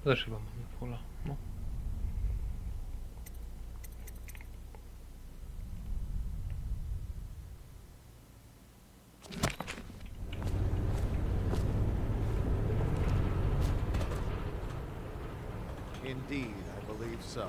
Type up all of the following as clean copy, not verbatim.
Też chyba mamy fulla. No. Indeed, I believe so.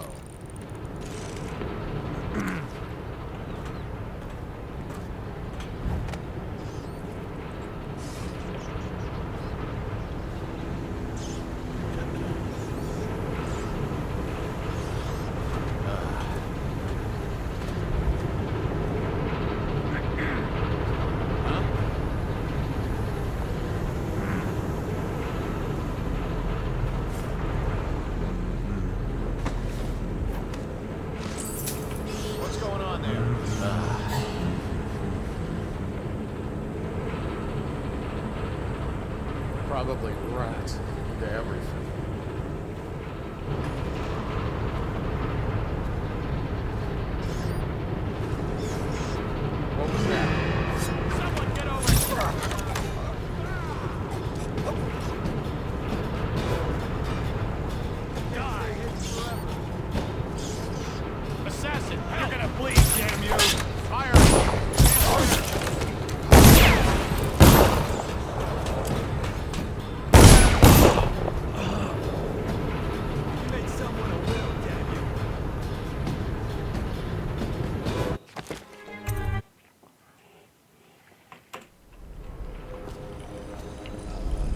What's going on there? Probably rats into everything. What was that? Someone get over here! Die! Assassin! You're gonna bleed, damn you! Fire! You made someone a widow, damn you!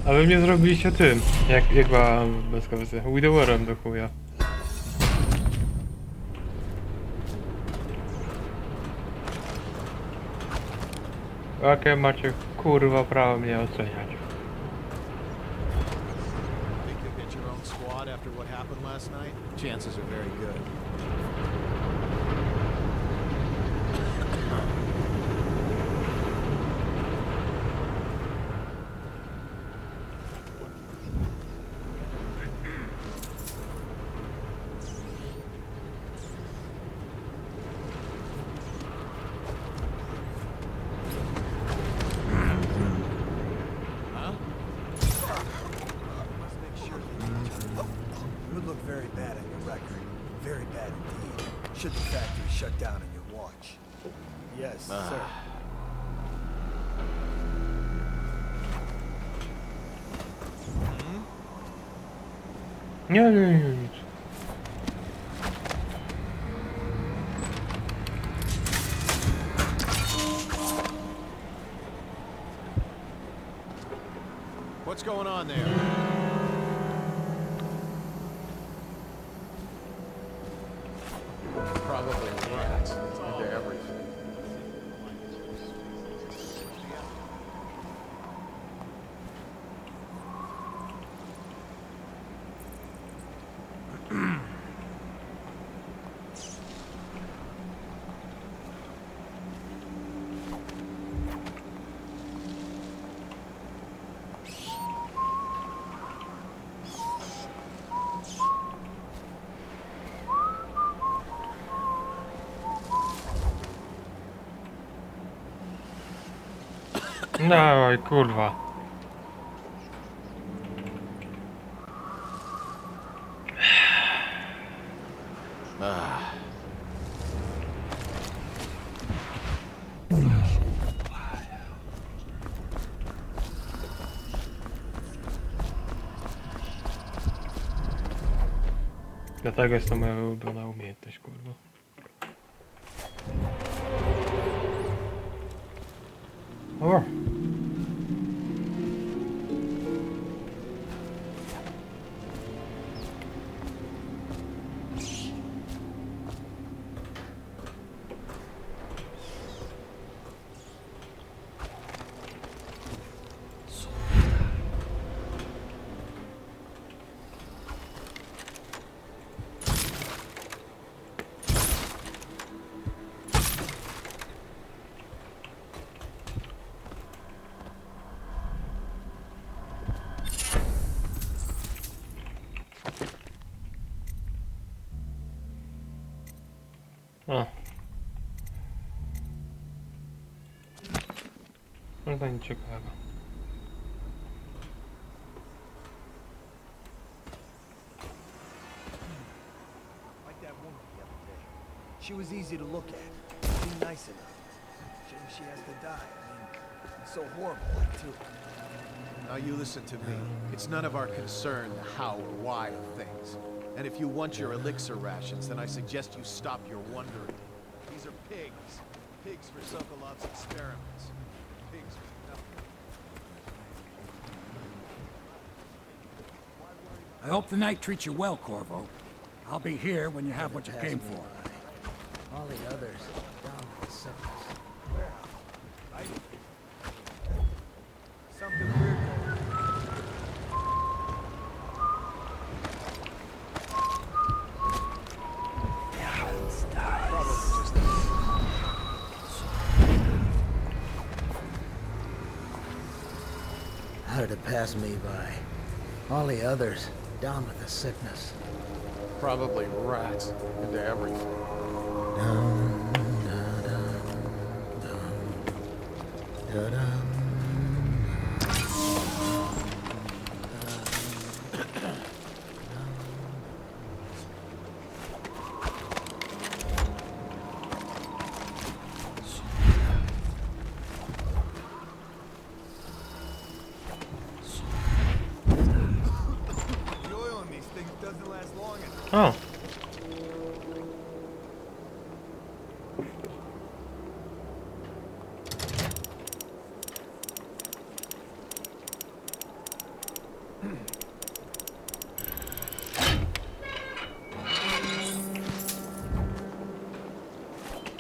A wy mnie zrobiliście tym, jak byłam bez kawy. Widowerem do chuja. Jakie macie kurwa prawo mnie oceniać? Think you'll get your own squad after what happened last night? Chances are very good. Huh? Must make sure It would look very bad on your record. Very bad indeed. Should the factory shut down on your watch? Yes, sir. Nie, nic. What's going on there? Probably rats into everything. Dawaj, kurwa. Dlatego jest to moja ulubiona umiejętność, kurwa. O! A. No to nic ciekawego. She was easy to look at. Seemed nice enough. Shame she has to die. I mean, it's so horrible, too. Now you listen to me. It's none of our concern the how or why of things. And if you want your elixir rations, then I suggest you stop your wondering. These are pigs. Pigs for Sokolov's experiments. Pigs for nothing. I hope the night treats you well, Corvo. I'll be here when you have what you came for. All the others down with the sickness. Something weird going on. Probably just How did it pass me by? All the others down with the sickness. probably rats into everything. Dum, da, dum, dum, da, dum. the oil in these things doesn't last long enough. Oh.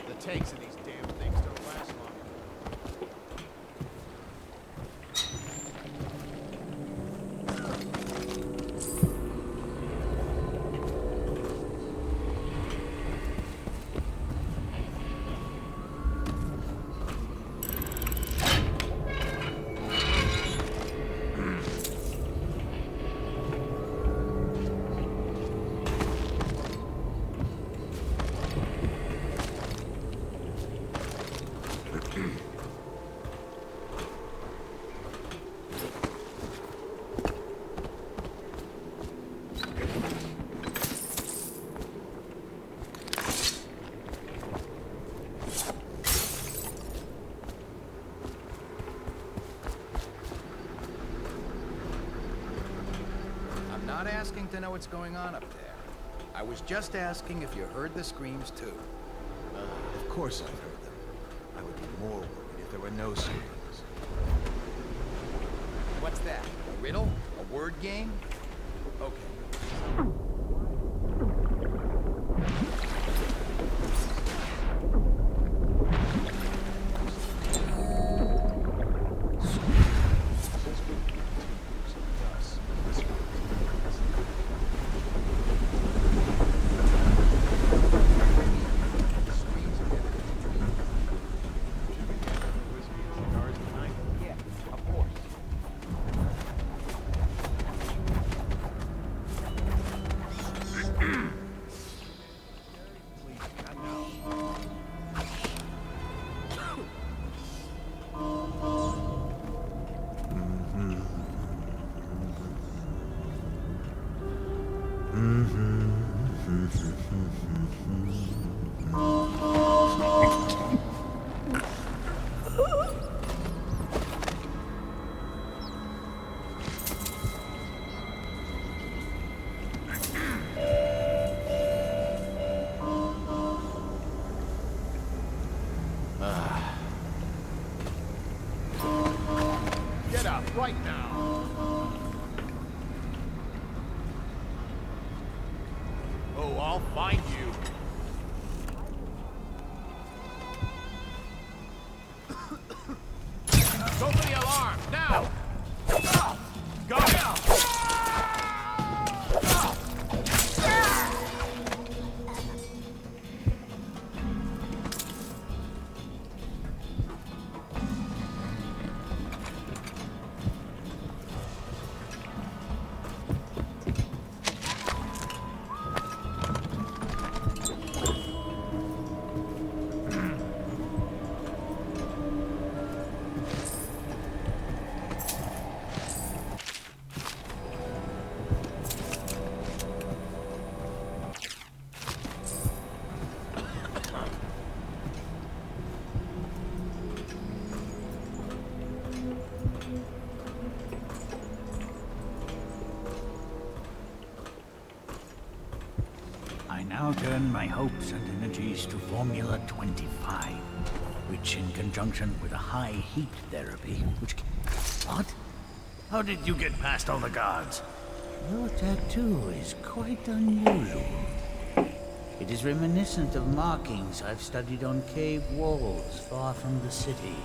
The tanks in these damn things don't last long. I'm not asking to know what's going on up there. I was just asking if you heard the screams too. Of course I've heard them. I would be more worried if there were no screams. What's that? A riddle? A word game? Okay. Yeah, of course. Get up right now! Oh, I'll find you. Go for the alarm, now! Go! now turn my hopes and energies to Formula 25, which in conjunction with a high heat therapy, which... What? How did you get past all the guards? Your tattoo is quite unusual. It is reminiscent of markings I've studied on cave walls far from the city.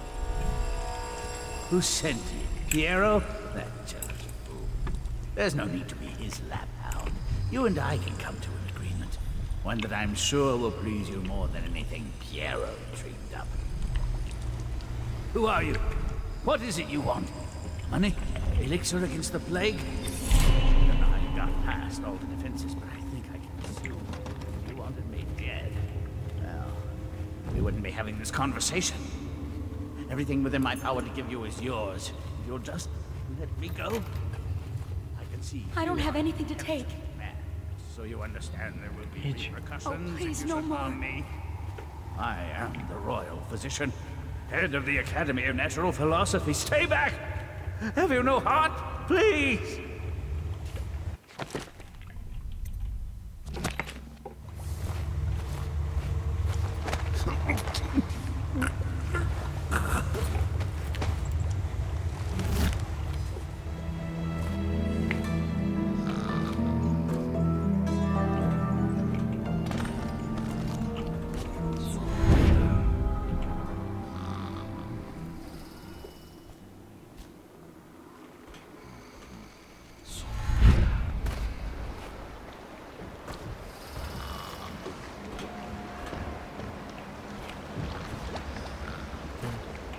Who sent you? Piero? That chunky fool. There's no need to be his laphound. You and I can come to an agreement. One that I'm sure will please you more than anything Piero dreamed up. Who are you? What is it you want? Money? Elixir against the plague? I don't know how you got past all the defenses, but I think I can assume you wanted me dead. Well, we wouldn't be having this conversation. Everything within my power to give you is yours. If you'll just let me go, I can see. I don't have anything to take. Man, so you understand there will be Each. repercussions Oh, please, if you no should more. harm me. I am the royal physician, head of the Academy of Natural Philosophy. Stay back! Have you no heart? Please!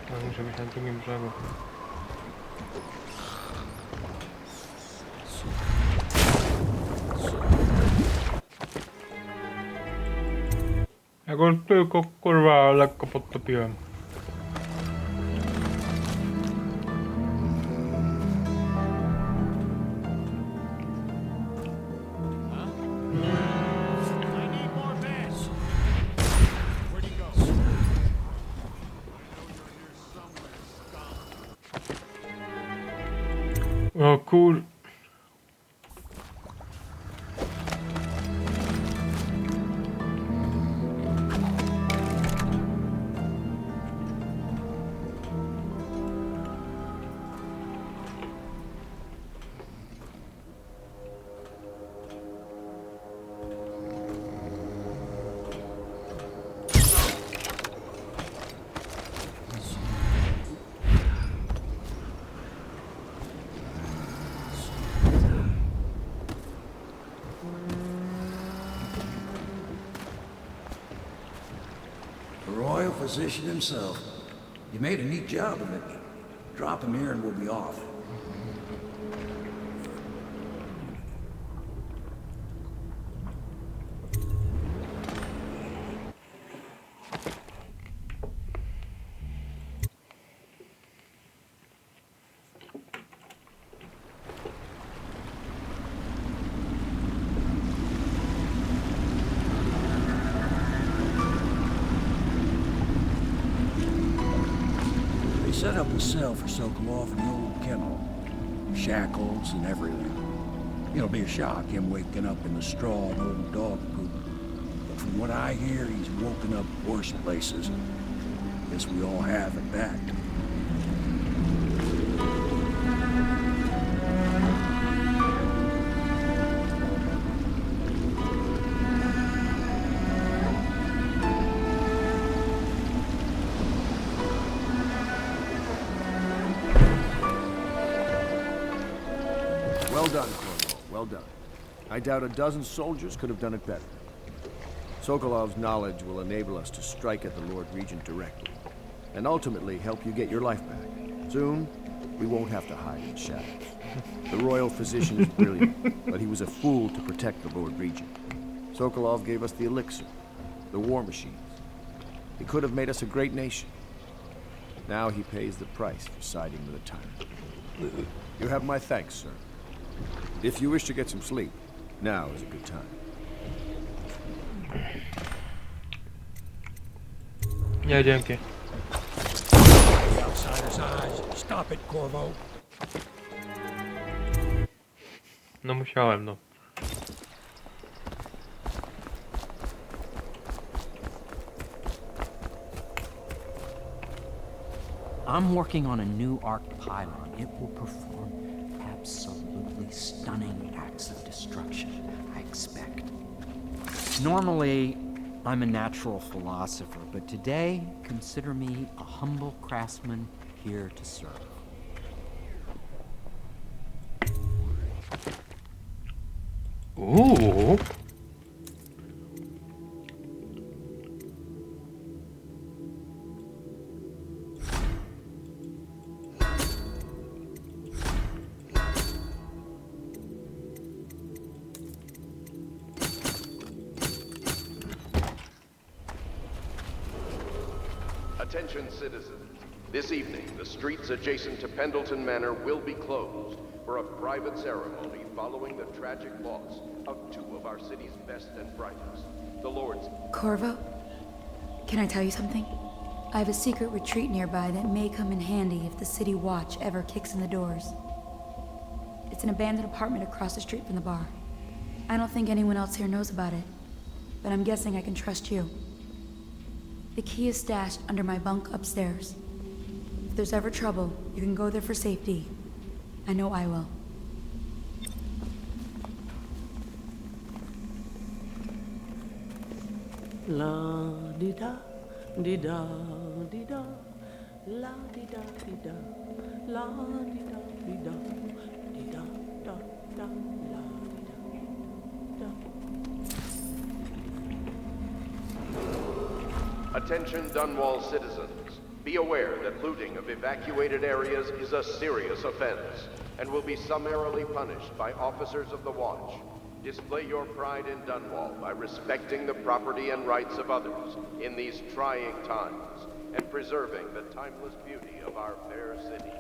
No, muszę być na drugim brzegu. Ja go tylko kurwa lekko podtopiłem. O kur... The royal physician himself. You made a neat job of it. Drop him here and we'll be off. Set up a cell for Sokolov in the old kennel. Shackles and everything. It'll be a shock, him waking up in the straw and old dog poop. But from what I hear, he's woken up worse places. Guess we all have at that. Well done, Corvo. Well done. I doubt a dozen soldiers could have done it better. Sokolov's knowledge will enable us to strike at the Lord Regent directly, and ultimately help you get your life back. Soon, we won't have to hide in shadows. The royal physician is brilliant, but he was a fool to protect the Lord Regent. Sokolov gave us the elixir, the war machines. He could have made us a great nation. Now he pays the price for siding with a tyrant. You have my thanks, sir. If you wish to get some sleep, now is a good time. Nie, dzięki. The outsider's eyes. Stop it, Corvo. No musiałem, no. I'm working on a new arc pylon. It will perform absolutely stunning acts of destruction, I expect. Normally, I'm a natural philosopher, but today, consider me a humble craftsman here to serve. Ooh. Attention citizens. This evening, the streets adjacent to Pendleton Manor will be closed for a private ceremony following the tragic loss of two of our city's best and brightest. The Lord's... Corvo, can I tell you something? I have a secret retreat nearby that may come in handy if the city watch ever kicks in the doors. It's an abandoned apartment across the street from the bar. I don't think anyone else here knows about it, but I'm guessing I can trust you. The key is stashed under my bunk upstairs. If there's ever trouble, you can go there for safety. I know I will. La di da di da di da, la di da di da, la di da di da, di da da da, la di da da. Attention Dunwall citizens. Be aware that looting of evacuated areas is a serious offense and will be summarily punished by officers of the watch. Display your pride in Dunwall by respecting the property and rights of others in these trying times and preserving the timeless beauty of our fair city.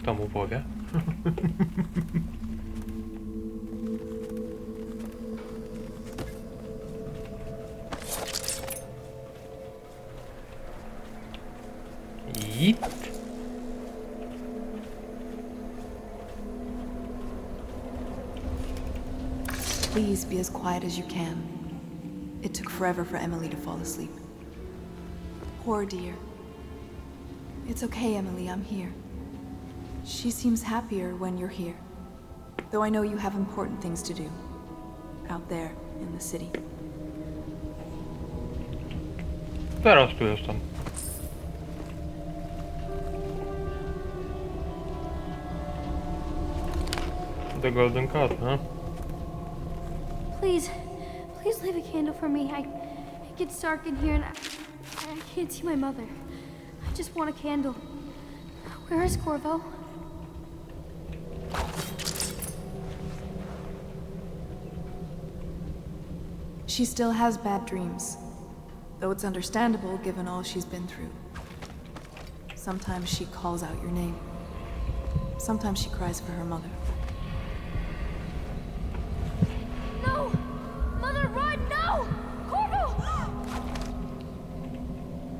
Kto mu powie? Yeet. Please be as quiet as you can. It took forever for Emily to fall asleep. Poor dear. It's okay, Emily, I'm here. She seems happier when you're here. Though I know you have important things to do. Out there, in the city. Teraz tu jestem. The Golden Cat, huh? Please, Please leave a candle for me. It gets dark in here and I can't see my mother. I just want a candle. Where is Corvo? She still has bad dreams, though it's understandable given all she's been through. Sometimes she calls out your name. Sometimes she cries for her mother. No! Mother, run! No! Corvo!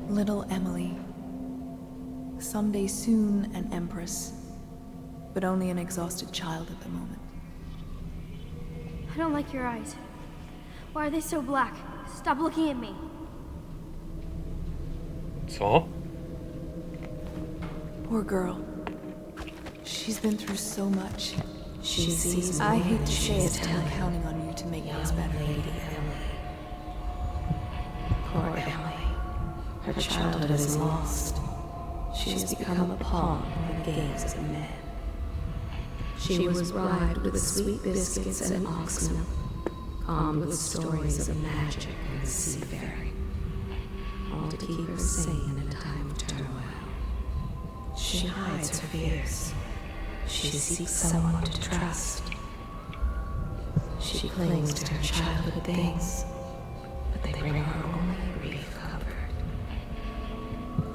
Little Emily. Someday soon an empress, but only an exhausted child at the moment. I don't like your eyes. Why are they so black? Stop looking at me. Co? Poor girl. She's been through so much. She sees I more hate than to say she's it, but I'm telling. counting on you to make things better. Lady Emily. Poor Emily. Her childhood is lost. She has become a pawn in the games of men. She was bribed with sweet biscuits and ox milk, calmed with stories of magic and seafaring, all to keep her sane in a time of turmoil. She hides her fears. She seeks someone to trust. She clings to her childhood things, but they bring her only grief covered.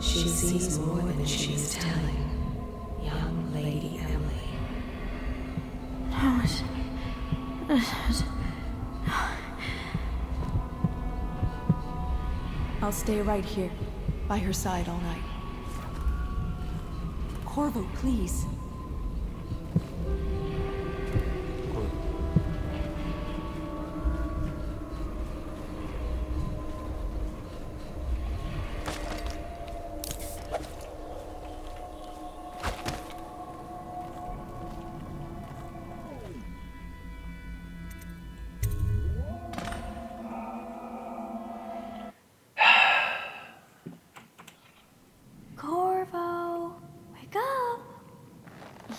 She sees more than she is telling. Young Lady Emily. I'll stay right here, by her side all night. Corvo, please. Corvo, wake up.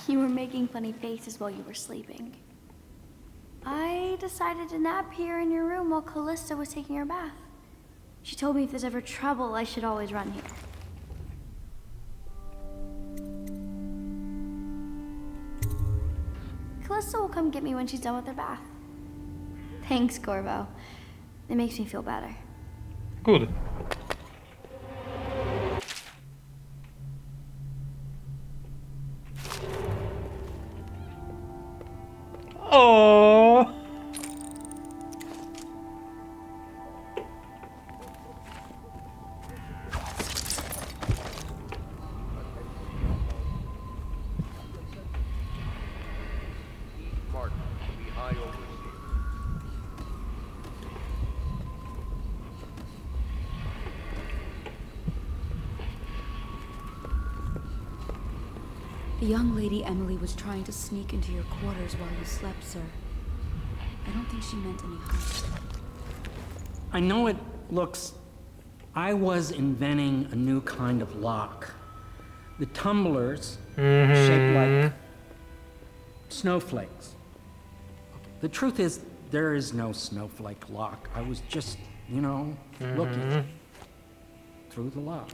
You were making funny faces while you were sleeping. I decided to nap here in your room while Callista was taking her bath. She told me if there's ever trouble, I should always run here. Callista will come get me when she's done with her bath. Thanks, Corvo. It makes me feel better. Good. Oh. Martin, the High Overseer. The young lady Emily was trying to sneak into your quarters while you slept, sir. I don't think she meant any harm. I know it looks... I was inventing a new kind of lock. The tumblers shaped like snowflakes. The truth is, there is no snowflake lock. I was just, you know, looking through the lock.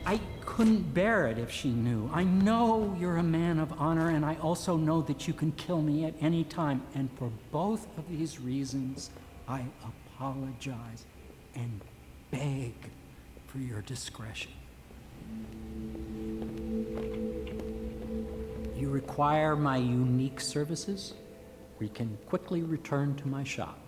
I couldn't bear it if she knew. I know you're a man of honor, and I also know that you can kill me at any time. And for both of these reasons, I apologize and beg for your discretion. You require my unique services? We can quickly return to my shop.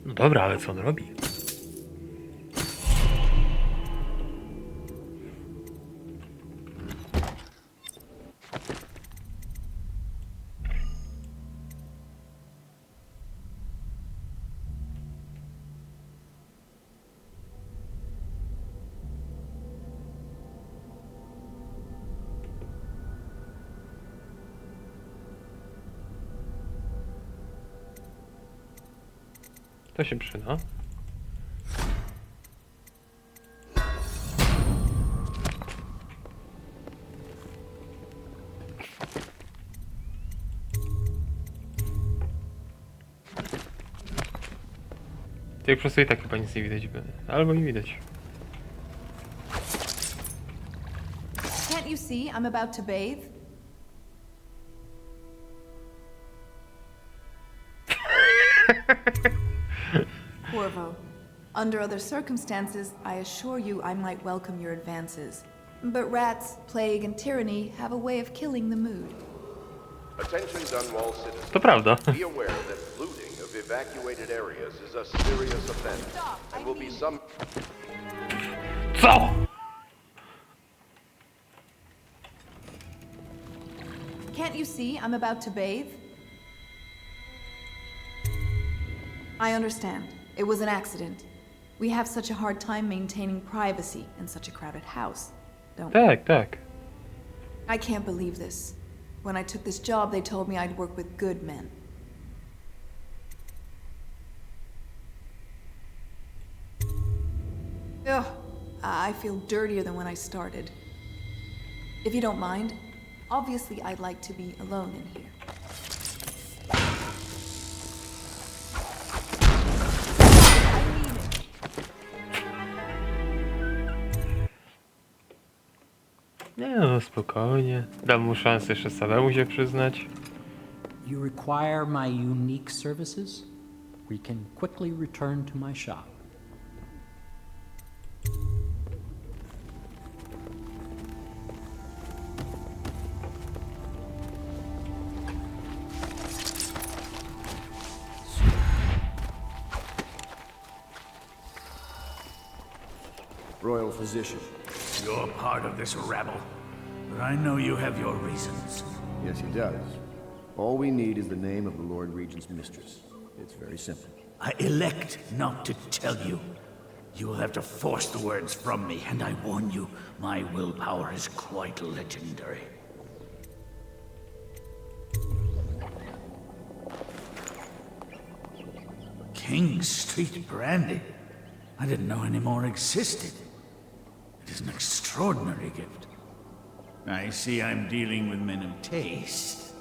No dobra, ale co on robi? To się przyda. Jak po prostu i tak chyba nic nie widać. Albo nie widać. Can't you see I'm about to bathe? Corvo, under other circumstances, I assure you I might welcome your advances. But rats, plague, and tyranny have a way of killing the mood. Attention Dunwall citizens. To prawda. Be aware that looting of evacuated areas is a serious offense and will be some... Co? Can't you see I'm about to bathe? I understand. It was an accident. We have such a hard time maintaining privacy in such a crowded house, don't we? Tak, tak. I can't believe this. When I took this job, they told me I'd work with good men. Ugh, I feel dirtier than when I started. If you don't mind, obviously I'd like to be alone in here. Nie no, spokojnie. Dam mu szansę jeszcze samemu się przyznać. You require my unique services? We can quickly return to my shop. Royal physician. You're part of this rabble, but I know you have your reasons. Yes, he does. All we need is the name of the Lord Regent's mistress. It's very simple. I elect not to tell you. You will have to force the words from me, and I warn you, my willpower is quite legendary. King Street brandy? I didn't know any more existed. It is an extraordinary gift. I see I'm dealing with men of taste.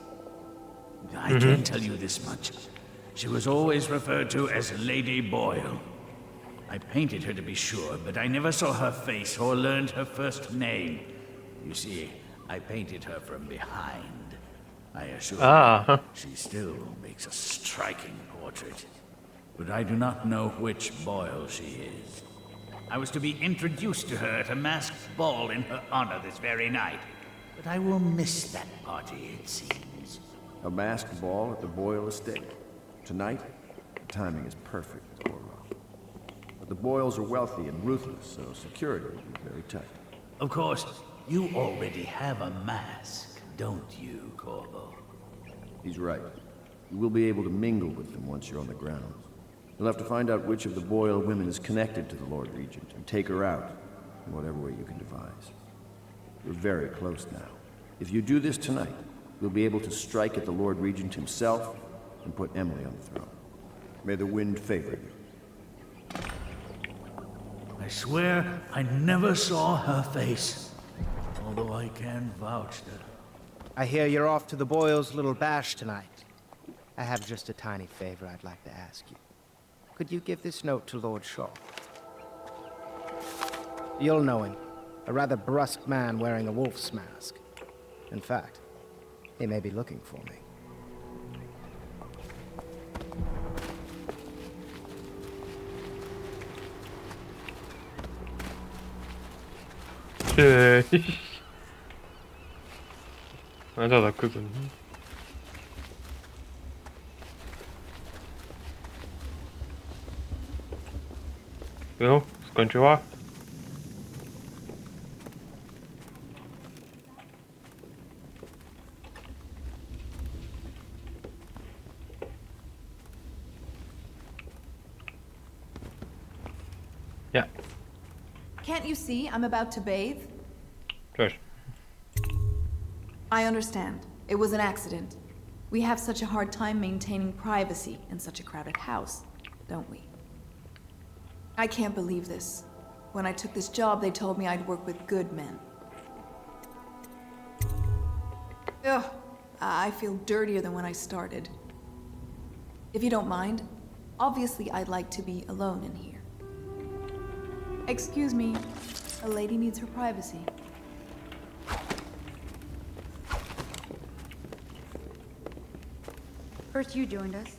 I can tell you this much. She was always referred to as Lady Boyle. I painted her to be sure, but I never saw her face or learned her first name. You see, I painted her from behind. I assure you, she still makes a striking portrait. But I do not know which Boyle she is. I was to be introduced to her at a masked ball in her honor this very night. But I will miss that party, it seems. A masked ball at the Boyle estate. Tonight, the timing is perfect, Corvo. But the Boyles are wealthy and ruthless, so security will be very tight. Of course, you already have a mask, don't you, Corvo? He's right. You will be able to mingle with them once you're on the ground. You'll have to find out which of the Boyle women is connected to the Lord Regent and take her out in whatever way you can devise. You're very close now. If you do this tonight, you'll be able to strike at the Lord Regent himself and put Emily on the throne. May the wind favor you. I swear I never saw her face, although I can vouch that. I hear you're off to the Boyles' little bash tonight. I have just a tiny favor I'd like to ask you. Could you give this note to Lord Shaw? You'll know him. A rather brusque man wearing a wolf's mask. In fact, he may be looking for me. No to tak, kuzyn. No, skończyła? Yeah. Can't you see I'm about to bathe? Cześć. I understand. It was an accident. We have such a hard time maintaining privacy in such a crowded house, don't we? I can't believe this. When I took this job, they told me I'd work with good men. Ugh, I feel dirtier than when I started. If you don't mind, obviously I'd like to be alone in here. Excuse me, a lady needs her privacy. First you joined us.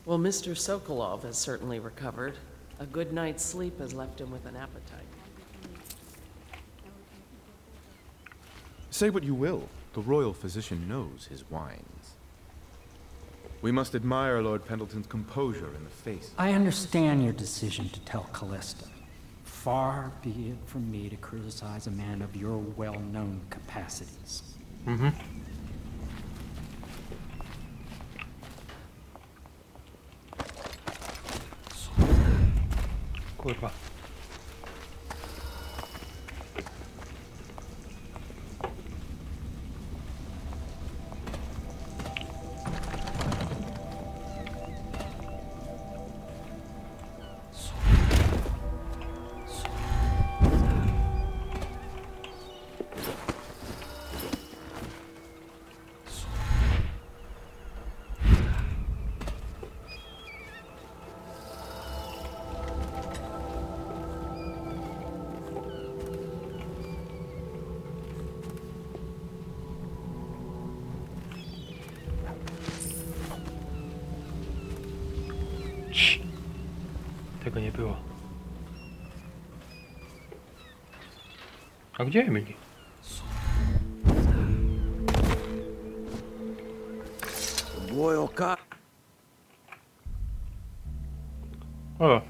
Well, Mr. Sokolov has certainly recovered. A good night's sleep has left him with an appetite. Say what you will, the royal physician knows his wines. We must admire Lord Pendleton's composure in the face. I understand your decision to tell Callista. Far be it from me to criticize a man of your well-known capacities. Mm-hmm. Kurwa. Tego nie było. A gdzie Emily? The royal cop. O,